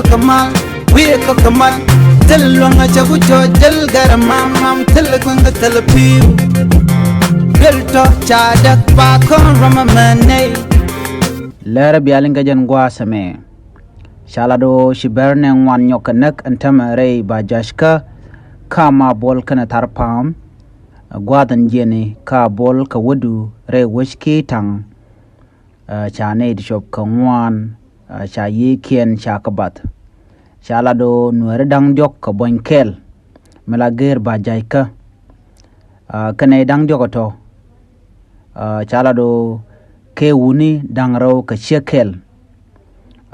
kamal we kamal telwanga chabu jojal garamam telkwanga telpiu belto chadak pa kon ramamane Läär bialinga jan guasame shalado shiberne ŋuaan nyɔk nek entamare ba jashka kama bol kana tarpam gwadan jeni ka bol ka wudu re wishki tang cha ne shop ka ŋuaan cha yikien cha kabat shalado nuere dang diok ka bonkel melager ba jayka kane dang diokoto shalado ke wuni dang raw ka shekel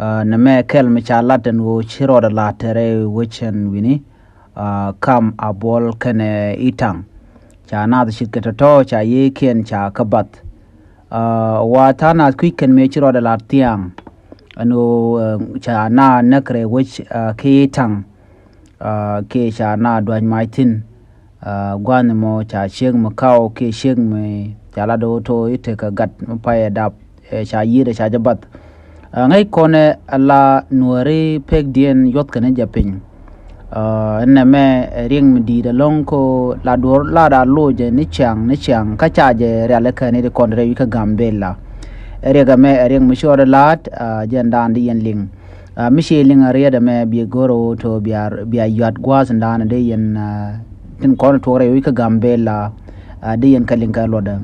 name kel mi chalaten wo chiro da latere wichen wini kam abol kene itang cha na da shiketa to cha yeken cha kabat wa tana quicken me chiro da latiang ano cha na nakre wich ke itang ke cha na dwan maitin gwan mo cha sheng makao ke sheng me chala do to ite ka gat pa dap cha yire cha jabat ngay kone ala nuari pek dien yot kane japin na me ring di da long ko la dor la da loje ni chang ka chaje reale kane de konre wi ka gambella rega me ring mi shore lat jenda ndi yen ling mi she ling area da me bi goro to biya yat gwas ndana de yen tin kon to re wi ka gambella de yen kalinka loda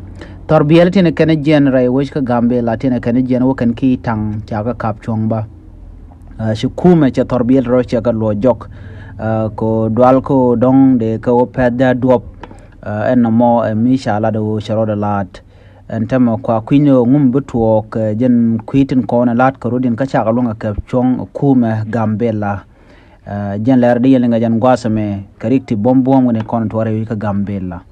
torbiyel tine kene jen rai wish ka gambella tine kene jen wo kan ki tang cha ka kap chong ba shi kume cha torbiyel ro cha ka lo jok ko dwal ko dong de ka wo peda duop en mo mi shala do sharo da lat entama kwa kwinyo ngum butuo ka jen kwitin ko na lat ka rodin ka cha ka longa ka chong kume gambella jen Läär de yelenga jan gwasame karikti bombom ne kon to re ka gambella